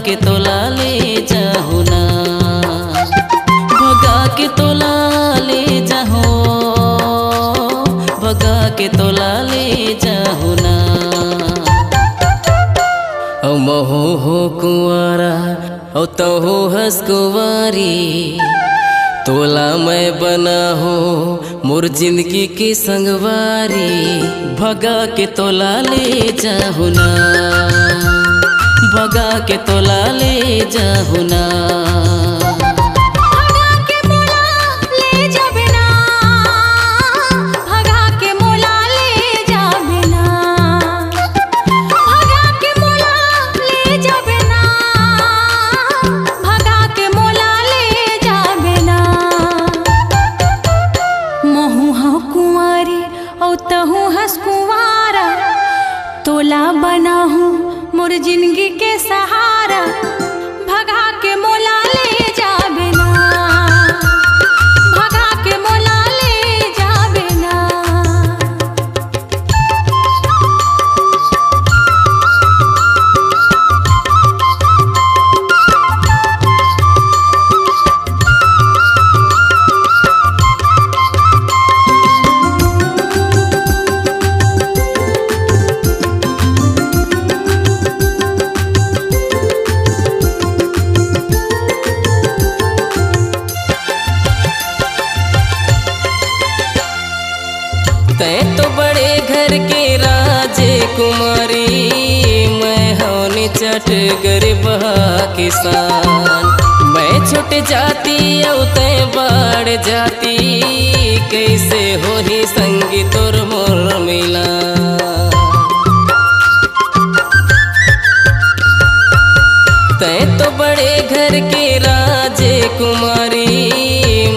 के तोला ले जाहु ना, भगा के तोला ले जाहु, भगा के तोला ले जाहु ना। औ महू हो कुंवारा औ तहु हंस कुंवारी, तोला मैं बना हो मोर जिंदगी की संगवारी, भगा के तोला ले जाहु ना, भगा के तोला ले जाहु ना। तोला बना हूँ मोर जिंदगी के सहारा, भगा के मोला ले जाबे ना, भगा के मोला ले जाबे ना। तै तो बड़े घर के राजे कुमारी, मैं हौनी चट गरीब किसान। मैं छुट जाती औ तै बढ़ जाती, कैसे हो ही संगी तोर मोर मिला। तै तो बड़े घर के राजे कुमारी,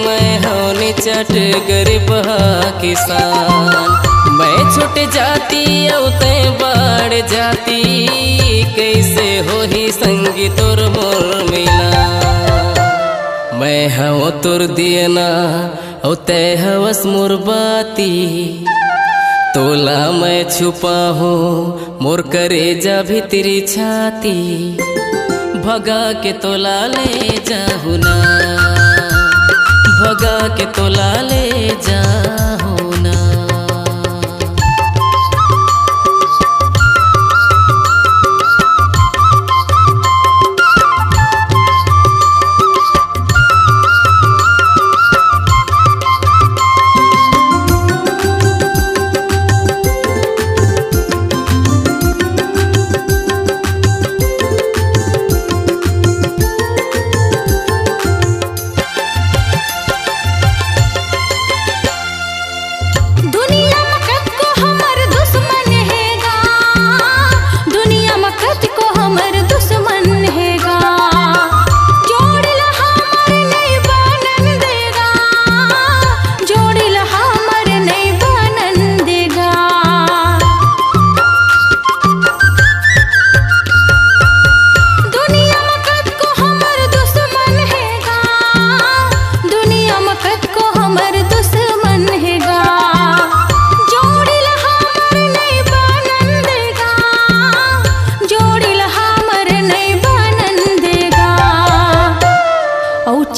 मैं हौनी चट गरीब किसान। मैं छुट जाती औ तै बढ़ जाती, कैसे हो ही संगी तोर मोर मिला। मैं हव तोर दियना औ तै हवस मोर बाती, तोला मैं छुपा हूँ मोर करेजा भीतरी छाती, भगा के तोला ले जाहु ना, भगा के तोला ले जाहु ना।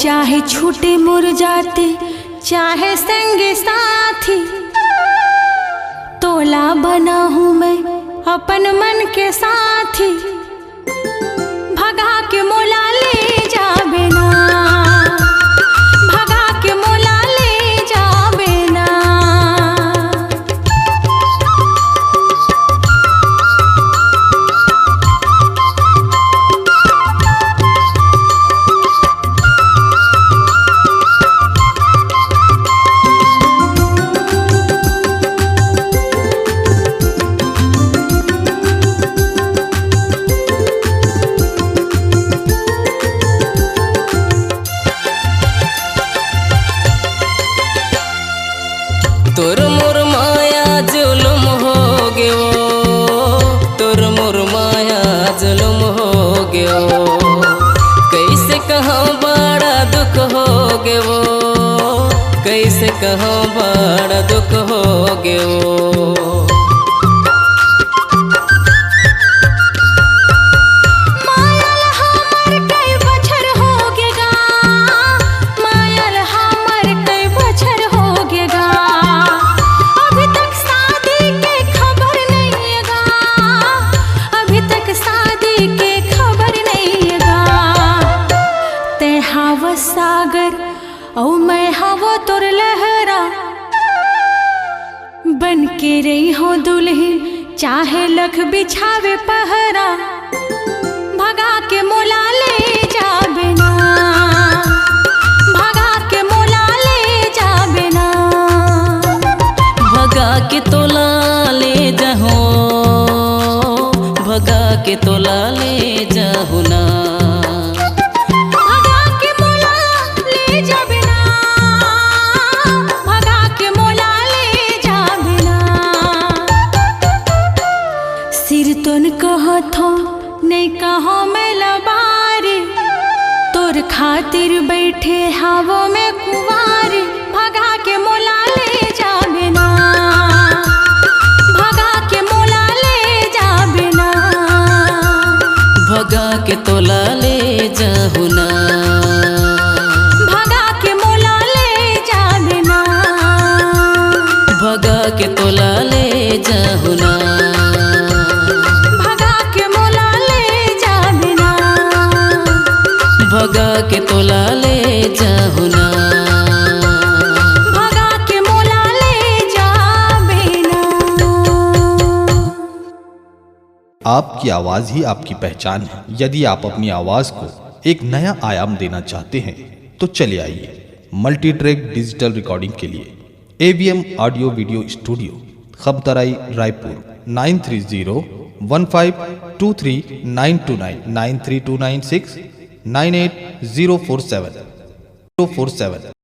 चाहे छूटे मुर जाते चाहे संगे साथी, तोला बना हूँ मैं अपन मन के साथी, भगा के मोला ले जाबे ना, भगा के मोला ले जाबे ना। तोर मोर माया जुलुम हो गयो, तोर मोर माया जुलुम हो गयो, कैसे कहाँ बड़ा दुख हो गयो, कैसे कहाँ बड़ा दुख हो गयो। माया तोर लहरा, बन के रही हो दुल्हन चाहे लख बिछावे पहरा, भगा के मोला ले जा बिना, भगा के मोला ले जा बिना, भगा के तोला ले जाहो, भगा के तोला ले जाहु ना, भगा के मोला ले जा बिना, भगा के मोला ले जा बिना। सिर तुन कहथो नहीं कहो मैं लबारी, तोर खातिर बैठे हवो में कुंवारी, भगा के मोला ले जा बिना, भगा के मोला ले जा बिना, भगा के तोला ले जाहु ना, भगा के मोला ले जा बिना, भगा के तोला ले जाहु ना, भगा के मोला ले जा बिना, भगा के तोला ले जाहु ना, भगा के मोला ले जा बिना। आपकी आवाज़ ही आपकी पहचान है। यदि आप अपनी आवाज़ को एक नया आयाम देना चाहते हैं तो चले आइए मल्टी ट्रैक डिजिटल रिकॉर्डिंग के लिए AVM ऑडियो वीडियो स्टूडियो, खबतराई, रायपुर 9301523929 93296 98047।